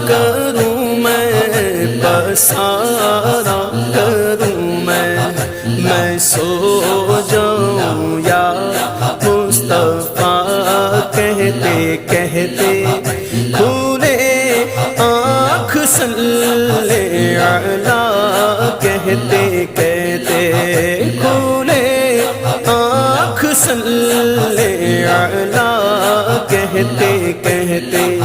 کروں میں، پسارا کروں میں سو جاؤں یا مصطفیٰ کہتے کہتے، کھولے آنکھ صلی علی کہتے کہتے، کھولے آنکھ صلی علی کہتے کہتے،